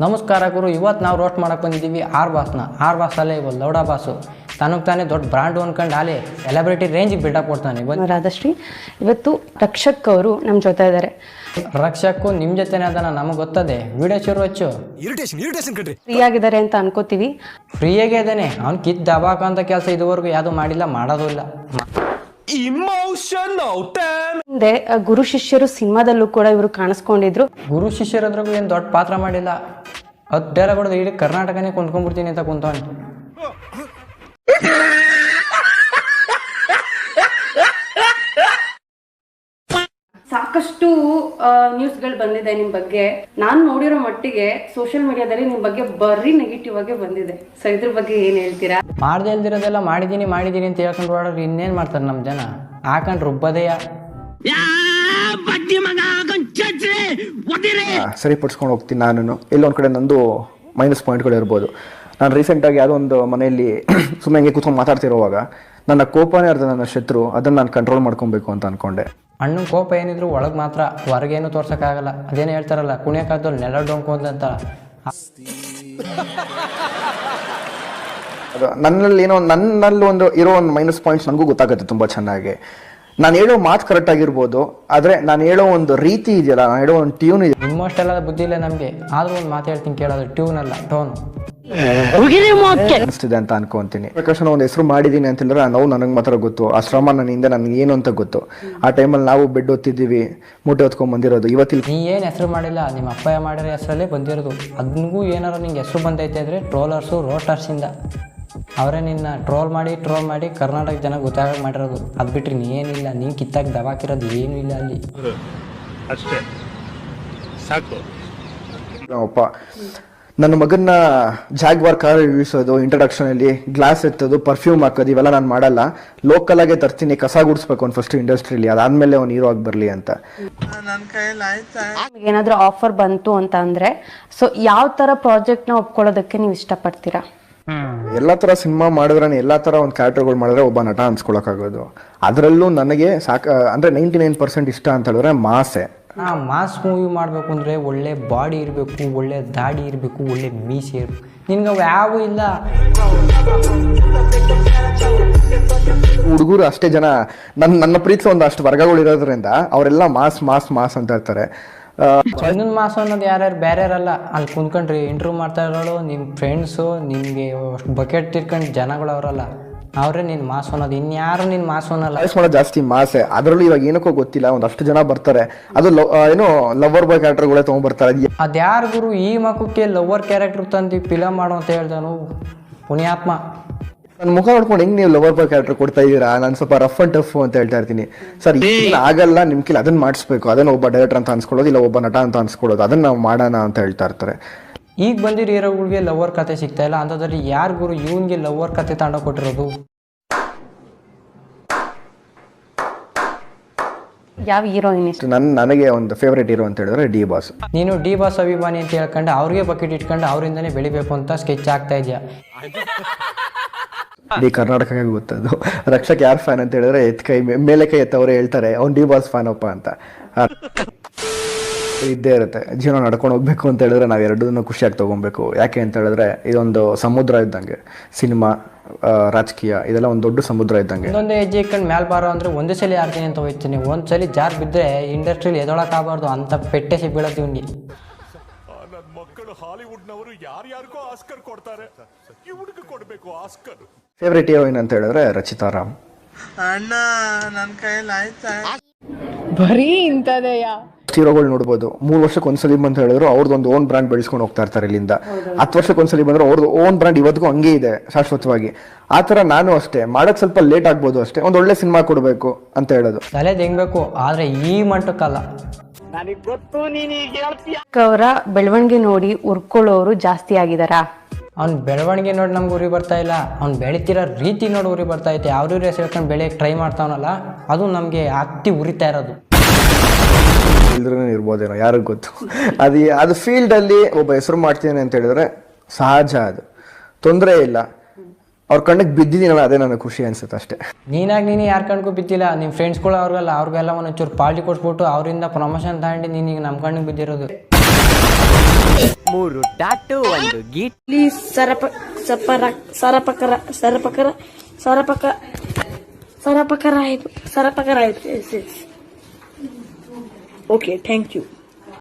ನಮಸ್ಕಾರ ಗುರು. ಇವತ್ತು ನಾವು ರೋಸ್ಟ್ ಮಾಡಕ್ಕೆ ಬಂದಿದ್ದೀವಿ ಆರ್ ಬಾಸಲ್ಲೇ ಇವ ಲೌಡ ಬಾಸು ತನಗೆ ತಾನೇ ದೊಡ್ಡ ಬ್ರ್ಯಾಂಡು ಅನ್ಕೊಂಡು ಅಲ್ಲಿ ಸೆಲೆಬ್ರಿಟಿ ರೇಂಜಿಗೆ ಬಿಲ್ಡಪ್ ಕೊಡ್ತಾನೆ. ರಾಧಶ್ರೀ, ಇವತ್ತು ರಕ್ಷಕ್ ಅವರು ನಮ್ಮ ಜೊತೆ ಇದ್ದಾರೆ. ರಕ್ಷಕ್ಕು ನಿಮ್ಮ ಜೊತೆನೇ ಅದನ್ನ ನಮಗೆ ಗೊತ್ತದೆ. ವಿಡಿಯೋ ಶುರು ಹಚ್ಚು. ಫ್ರೀ ಆಗಿದ್ದಾರೆ ಅಂತ ಅನ್ಕೋತೀವಿ. ಫ್ರೀಯಾಗೇ ಇದ್ದಾನೆ. ಅವ್ನು ಕಿತ್ತು ದಬಾಕ ಅಂತ ಕೆಲಸ ಇದುವರೆಗೂ ಯಾವುದು ಮಾಡಿಲ್ಲ, ಮಾಡೋದು ಇಲ್ಲ. ಹಿಂದೆ ಗುರು ಶಿಷ್ಯರು ಸಿನಿಮಾದಲ್ಲೂ ಕೂಡ ಇವರು ಕಾಣಿಸ್ಕೊಂಡಿದ್ರು. ಗುರು ಶಿಷ್ಯರದ್ರಾಗೂ ಏನು ದೊಡ್ಡ ಪಾತ್ರ ಮಾಡಿಲ್ಲ. ಅದು ಡೈಲಾಗ್ ಹೊಡೆದು ಇಡೀ ಕರ್ನಾಟಕನೇ ಕುಂತ್ಕೊಂಡ್ಬಿಡ್ತೀನಿ ಅಂತ ಕುಂತವನು. ಸಾಕಷ್ಟು ನ್ಯೂಸ್ಗಳು ಬಂದಿದೆ ನಿಮ್ಮ ಬಗ್ಗೆ. ನಾನು ನೋಡಿರೋ ಮಟ್ಟಿಗೆ ಸೋಷಿಯಲ್ ಮೀಡಿಯಾದಲ್ಲಿ ನಿಮ್ಮ ಬಗ್ಗೆ ಬರೀ ನೆಗೆಟಿವ್ ಆಗಿ ಬಂದಿದೆ. ಸೊ ಇದ್ರ ಬಗ್ಗೆ ಏನ್ ಹೇಳ್ತೀರಾ? ಮಾಡ್ದೆ ಇಲ್ದಿರೋದೆಲ್ಲ ಮಾಡಿದ್ದೀನಿ ಅಂತ ಹೇಳ್ಕೊಂಡು ಓಡೋರು ಇನ್ನೇನು ಮಾಡ್ತಾರೆ ನಮ್ಮ ಜನ. ಹಾಕೊಂಡು ರುಬ್ಬದೆಯ ಸರಿಪಡಿಸ್ಕೊಂಡು ಹೋಗ್ತೀನಿ. ನಾನು ಎಲ್ಲೊಂದು ಕಡೆ ನಂದು ಮೈನಸ್ ಪಾಯಿಂಟ್ಗಳು ಇರ್ಬೋದು. ನಾನು ರೀಸೆಂಟಾಗಿ ಯಾವುದೋ ಒಂದು ಮನೆಯಲ್ಲಿ ಸುಮ್ಮನೆ ಹಿಂಗೆ ಕೂತ್ಕೊಂಡು ಮಾತಾಡ್ತಿರೋವಾಗ ನನ್ನ ಕೋಪನೇ ಅರ್ಧ ನನ್ನ ಶತ್ರು, ಅದನ್ನು ನಾನು ಕಂಟ್ರೋಲ್ ಮಾಡ್ಕೊಬೇಕು ಅಂತ ಅಂದ್ಕೊಂಡೆ. ಅಣ್ಣನ ಕೋಪ ಏನಿದ್ರು ಒಳಗೆ ಮಾತ್ರ, ಹೊರಗೇನು ತೋರ್ಸೋಕ್ಕಾಗಲ್ಲ. ಅದೇನು ಹೇಳ್ತಾರಲ್ಲ, ಕುಣಿಯೋಕ್ಕಾದಲ್ಲಿ ನೆಲ ಡೊಂಕು ಅಂತ. ಅದು ನನ್ನಲ್ಲಿ ಇರೋ ಒಂದು ಮೈನಸ್ ಪಾಯಿಂಟ್ಸ್ ನನಗೂ ಗೊತ್ತಾಗುತ್ತೆ ತುಂಬ ಚೆನ್ನಾಗಿ. ನಾನು ಹೇಳೋ ಮಾತು ಕರೆಕ್ಟ್ ಆಗಿರ್ಬೋದು, ಆದರೆ ನಾನು ಹೇಳೋ ಒಂದು ರೀತಿ ಇದೆಯಲ್ಲ, ನಾನು ಹೇಳೋ ಒಂದು ಟ್ಯೂನ್ ಇದೆ. ನಿಮ್ಮಷ್ಟೆಲ್ಲ ಬುದ್ಧಿ ಇಲ್ಲ ನಮಗೆ, ಆದ್ರೂ ಒಂದು ಮಾತು ಹೇಳ್ತೀನಿ ಕೇಳೋದು, ಟ್ಯೂನ್ ಅಲ್ಲ ಟೋನು ಅನಿಸ್ತಿದೆ ಅಂತ ಅನ್ಕೊಂತೀನಿ. ಪ್ರಕಾಶ್ ಒಂದು ಹೆಸರು ಮಾಡಿದ್ದೀನಿ ಅಂತ ಹೇಳಿದ್ರೆ ನಾವು ನನಗೆ ಮಾತ್ರ ಗೊತ್ತು. ಆ ಶ್ರಮ ನನ್ನಿಂದ ನನಗೆ ಏನು ಅಂತ ಗೊತ್ತು. ಆ ಟೈಮಲ್ಲಿ ನಾವು ಬೆಡ್ ಹೊತ್ತಿದ್ದೀವಿ, ಮೂಟೆ ಹೊತ್ಕೊಂಡ್ ಬಂದಿರೋದು. ಇವತ್ತಿಲ್ಲ ನೀ ಏನು ಹೆಸರು ಮಾಡಿಲ್ಲ, ನಿಮ್ಮ ಅಪ್ಪಯ್ಯ ಮಾಡಿರೋ ಹೆಸರಲ್ಲೇ ಬಂದಿರೋದು. ಅದನ್ಗೂ ಏನಾರು ನಿಂಗೆ ಹೆಸರು ಬಂದೈತೆ ಅಂದರೆ ಟ್ರೋಲರ್ಸು ರೋಟರ್ಸಿಂದ ಅವರೇ ನಿನ್ನ ಟ್ರೋಲ್ ಮಾಡಿ ಕರ್ನಾಟಕ ಜನ ಗೊತ್ತಾಗ ಮಾಡಿರೋದು. ಅದು ಬಿಟ್ರೆ ನೀ ಏನಿಲ್ಲ, ನೀನು ಕಿತ್ತಾಗಿ ದಬಾಕಿರೋದು ಏನೂ ಇಲ್ಲ ಅಲ್ಲಿ ಅಷ್ಟೇ ಸಾಕು. ನಮ್ಮಪ್ಪ ನನ್ನ ಮಗನ್ನ ಜಾಗ್ವಾರ್ ಕಾರ್ ಇಳಿಸೋದು, ಇಂಟ್ರಡಕ್ಷನ್ ಅಲ್ಲಿ ಗ್ಲಾಸ್ ಎತ್ತೋದು, ಪರ್ಫ್ಯೂಮ್ ಹಾಕೋದು, ಇವೆಲ್ಲ ನಾನು ಮಾಡಲ್ಲ. ಲೋಕಲ್ ಆಗೇ ತರ್ತೀನಿ, ಕಸ ಗುಡಿಸ್ಬೇಕು ಅವ್ನು ಫಸ್ಟ್ ಇಂಡಸ್ಟ್ರಿಲಿ, ಅದಾದ್ಮೇಲೆ ಅವ್ನು ಹೀರೋ ಆಗಿ ಬರಲಿ ಅಂತ. ಏನಾದ್ರೂ ಆಫರ್ ಬಂತು ಅಂತ ಅಂದ್ರೆ ಸೊ ಯಾವ ತರ ಪ್ರಾಜೆಕ್ಟ್ ನ ಒಪ್ಕೊಳ್ಳೋದಕ್ಕೆ ನೀವು ಇಷ್ಟಪಡ್ತೀರಾ? ಎಲ್ಲಾ ತರ ಸಿನಿಮಾ ಮಾಡಿದ್ರೆ, ಎಲ್ಲಾ ತರ ಒಂದು ಕ್ಯಾರೆಕ್ಟರ್ಗಳು ಮಾಡಿದ್ರೆ ಒಬ್ಬ ನಟ ಅನ್ಸ್ಕೊಳಕ್ಕಾಗೋದು. ಅದರಲ್ಲೂ ನನಗೆ ಅಂದ್ರೆ 99% ಇಷ್ಟ ಅಂತ ಹೇಳಿದ್ರೆ ಮಾಸೆ. ಮಾಸ್ ಮೂವಿ ಮಾಡಬೇಕು ಅಂದರೆ ಒಳ್ಳೆ ಬಾಡಿ ಇರಬೇಕು, ಒಳ್ಳೆ ದಾಡಿ ಇರಬೇಕು, ಒಳ್ಳೆ ಮೀಸೆ ಇರಬೇಕು. ನಿನ್ಗೆ ಅವು ಯಾವೂ ಇಲ್ಲ. ಹುಡುಗರು ಅಷ್ಟೇ ಜನ ನನ್ನ ಪ್ರೀತಿ ಒಂದು ಅಷ್ಟು ವರ್ಗಗಳು ಇರೋದ್ರಿಂದ ಅವರೆಲ್ಲ ಮಾಸ್ ಮಾಸ್ ಮಾಸ್ ಅಂತ ಇರ್ತಾರೆ. ಚಂದನ್ ಮಾಸು ಅನ್ನೋದು ಯಾರ್ಯಾರು ಬೇರೆಯವರಲ್ಲ. ಅಲ್ಲಿ ಕುಂತ್ಕೊಂಡ್ರಿ ಇಂಟರ್ವ್ಯೂ ಮಾಡ್ತಾ ಇರೋಳು ನಿಮ್ಮ ಫ್ರೆಂಡ್ಸು, ನಿಮಗೆ ಬಕೆಟ್ ತಿರ್ಕೊಂಡು ಜನಗಳು ಅವರಲ್ಲ, ಅವರೇ ನಿನ್ನ ಮಾಸು ಅನ್ನೋದು. ಇನ್ಯಾರು ನಿನ್ನ ಮಾಸು ಅನ್ನಲ್ಲ. ಮಾಡೋದು ಜಾಸ್ತಿ ಮಾಸೆ. ಅದರಲ್ಲೂ ಇವಾಗ ಏನಕ್ಕೋ ಗೊತ್ತಿಲ್ಲ, ಒಂದಷ್ಟು ಜನ ಬರ್ತಾರೆ, ಅದು ಏನೋ ಲವರ್ ಬಾಯ್ ಕ್ಯಾರೆಕ್ಟರ್ಗಳೇ ತೊಗೊಂಡ್ಬರ್ತಾರೆ. ಅದ್ಯಾರು ಗುರು ಈ ಮಕ್ಕಕ್ಕೆ ಲವರ್ ಕ್ಯಾರೆಕ್ಟರ್ ತಂದು ಫಿಲಮ್ ಮಾಡು ಅಂತ ಹೇಳ್ದಾನು ಪುಣ್ಯಾತ್ಮ. ನನ್ನ ಮುಖ ನೋಡ್ಕೊಂಡು ಹೆಂಗ್ ನೀವು ಲವರ್ ಬಾಯ್ ಕ್ಯಾರೆಕ್ಟರ್ ಕೊಡ್ತಾ ಇದ್ದೀರಾ, ನಾನು ಸ್ವಲ್ಪ ರಫ್ ಅಂಡ್ ಟಫ್ ಅಂತ ಹೇಳ್ತಾ ಇರ್ತೀನಿ. ಸರ್ ಆಗಲ್ಲ, ನಿಮ್ ಕಿಲ್ ಅದನ್ನ ಮಾಡಿಸ್ಬೇಕು, ಅದನ್ನ ಒಬ್ಬ ಡೈರೆಕ್ಟರ್ ಅಂತ ಅನ್ಸ್ಕೊಳ್ಳೋದು, ಇಲ್ಲ ಒಬ್ಬ ನಟ ಅಂತ ಅನ್ಸ್ಕೊಳ್ಳೋದು, ಅದನ್ನ ನಾವು ಮಾಡೋಣ ಅಂತ ಹೇಳ್ತಾ ಇರ್ತಾರೆ. ಈಗ ಬಂದಿರೋ ಹೀರೋಗಳಿಗೆ ಲವರ್ ಕತೆ ಸಿಗ್ತಾ ಇಲ್ಲ ಅಂತಂದ್ರೆ ಯಾರು ಗುರು ಇವನ್ಗೆ ಲವರ್ ಕತೆ ತಾಂಡ ಕೊಟ್ಟಿರೋದು? ಯಾವ ಹೀರೋಯಿನ್ ಇಷ್ಟ? ನನಗೆ ಒಂದು ಫೇವ್ರೇಟ್ ಹೀರೋ ಅಂತ ಹೇಳಿದ್ರೆ ಡಿ ಬಾಸ್. ನೀನು ಡಿ ಬಾಸ್ ಅಭಿಮಾನಿ ಅಂತ ಹೇಳ್ಕೊಂಡು ಅವ್ರಿಗೆ ಬಕೆಟ್ ಇಟ್ಕೊಂಡು ಅವರಿಂದನೇ ಬೆಳಿಬೇಕು ಅಂತ ಸ್ಕೆಚ್ ಆಗ್ತಾ ಇದೆಯಾ? ಇಡೀ ಕರ್ನಾಟಕಕ್ಕೆ ಗೊತ್ತದು. ರಕ್ಷಕ್ ಯಾರು ಫ್ಯಾನ್ ಅಂತ ಹೇಳಿದ್ರೆ ಕೈ ಮೇಲೆ ಕೈ ಎತ್ತವ್ರೆ ಹೇಳ್ತಾರೆ ಅವ್ನು ಡಿ ಬಾಸ್ ಫ್ಯಾನ್ ಅಪ್ಪ ಅಂತ. ಇದ್ದೇ ಇರುತ್ತೆ. ಜೀವನ ನಡ್ಕೊಂಡು ಹೋಗ್ಬೇಕು ಅಂತ ಹೇಳಿದ್ರೆ ನಾವು ಎರಡನ್ನೂ ಖುಷಿಯಾಗಿ ತಗೊಬೇಕು. ಯಾಕೆ ಅಂತ ಹೇಳಿದ್ರೆ ಇದೊಂದು ಸಮುದ್ರ ಇದ್ದಂಗೆ. ಸಿನಿಮಾ, ರಾಜಕೀಯ ಇದೆಲ್ಲ ಒಂದು ದೊಡ್ಡ ಸಮುದ್ರ ಇದ್ದಂಗೆ. ಒಂದೊಂದು ಹೆಜ್ಜೆ ಇಟ್ಕೊಂಡು ಮ್ಯಾಲ್ ಬಾರೋ ಅಂದ್ರೆ ಒಂದೇ ಸಲ ಆಡ್ತೀನಿ ಅಂತ ಹೋಗ್ತೀನಿ. ಒಂದ್ಸಲಿ ಜಾರ್ ಬಿದ್ದರೆ ಇಂಡಸ್ಟ್ರಿಯಲ್ಲಿ ಎದೊಳಕ್ಕಾಗಬಾರ್ದು ಅಂತ ಪೆಟ್ಟೆ ಬೀಳೋದು ಇವ್ನಿಗೆ. ನನ್ನ ಮಕ್ಕಳು ಹಾಲಿವುಡ್ನವರು ಯಾರ್ಯಾರಿಗೋ ಆಸ್ಕರ್ ಕೊಡ್ತಾರೆ, ಇವ್ರಿಗೆ ಕೊಡ್ಬೇಕು ಆಸ್ಕರ್. ಫೇವ್ರೇಟ್ ಹೀರೋಯಿನ್ ಅಂತ ಹೇಳಿದ್ರೆ ರಚಿತಾ ರಾಮ್. ಅಣ್ಣ ನನ್ನ ಕೈಯಲ್ಲಿ ಆಯ್ತಾ ಬರೀ ಇಂಥದೆಯಾ? ಹೀರೋಗಳು ನೋಡ್ಬೋದು, 3 ವರ್ಷಕ್ಕೆ ಒಂದ್ಸಲಿ ಬಂತ ಹೇಳಿದ್ರು ಅವ್ರದ್ದೊಂದು ಓನ್ ಬ್ರಾಂಡ್ ಬೆಳೆಸ್ಕೊಂಡು ಹೋಗ್ತಾ ಇರ್ತಾರೆ. ಇಲ್ಲಿಂದ 10 ವರ್ಷಕ್ಕೆ ಒಂದ್ಸಲಿ ಬಂದ್ರೆ ಅವ್ರದ್ದು ಓನ್ ಬ್ರಾಂಡ್ ಇವತ್ತಿಗೂ ಹಂಗೆ ಇದೆ ಶಾಶ್ವತವಾಗಿ. ಆ ತರ ನಾನು ಅಷ್ಟೇ ಮಾಡಕ್ ಸ್ವಲ್ಪ ಲೇಟ್ ಆಗ್ಬೋದು ಅಷ್ಟೇ, ಒಂದ್ ಒಳ್ಳೆ ಸಿನಿಮಾ ಕೊಡ್ಬೇಕು ಅಂತ ಹೇಳೋದು. ತಲೆ ತೆಂಗ್ಬೇಕು, ಆದ್ರೆ ಈ ಮಟ್ಟಕ್ಕಲ್ಲ. ಅವರ ಬೆಳವಣಿಗೆ ನೋಡಿ ಉರ್ಕೊಳ್ಳೋರು ಜಾಸ್ತಿ ಆಗಿದಾರಾ? ಅವ್ನ ಬೆಳವಣಿಗೆ ನೋಡಿ ನಮ್ಗೆ ಉರಿ ಬರ್ತಾ ಇಲ್ಲ, ಅವ್ನು ಬೆಳಿತಿರೋ ರೀತಿ ನೋಡಿ ಉರಿ ಬರ್ತಾ ಐತೆ. ಅವ್ರ ಹೆಸರು ಹೇಳ್ಕೊಂಡು ಬೆಳೆಯಕ್ಕೆ ಟ್ರೈ ಮಾಡ್ತಾವನಲ್ಲ, ಅದು ನಮಗೆ ಹತ್ತಿ ಉರಿತಾ ಇರೋದು. ಇಲ್ದ್ರೂ ಇರ್ಬೋದೇನೋ, ಯಾರಿಗೂ ಗೊತ್ತು. ಅದು ಫೀಲ್ಡ್ ಅಲ್ಲಿ ಒಬ್ಬ ಹೆಸರು ಮಾಡ್ತೀನಿ ಅಂತ ಹೇಳಿದ್ರೆ ಸಹಜ, ಅದು ತೊಂದರೆ ಇಲ್ಲ. ಅವ್ರ ಕಣ್ಣಿಗೆ ಬಿದ್ದಿದ್ದೀನಲ್ಲ, ಅದೇ ನನಗೆ ಖುಷಿ ಅನ್ಸುತ್ತೆ ಅಷ್ಟೇ. ನೀನೇ ಯಾರ ಕಣ್ಗೂ ಬಿದ್ದಿಲ್ಲ, ನಿಮ್ಮ ಫ್ರೆಂಡ್ಸ್ಗಳು ಅವ್ರಿಗೆಲ್ಲ ಒಂಚೂರು ಪಾರ್ಟಿ ಕೊಟ್ಬಿಟ್ಟು ಅವರಿಂದ ಪ್ರಮೋಷನ್ ತಗೊಂಡು ನೀನೀಗ ನಮ್ಮ ಕಣ್ಣಿಗೆ ಬಿದ್ದಿರೋದು. 3 ಟಾಟು 1 ಗೀಟ್. ಪ್ಲೀಸ್ ಸರಪಕರ ಆಯ್ತು. Okay, thank you.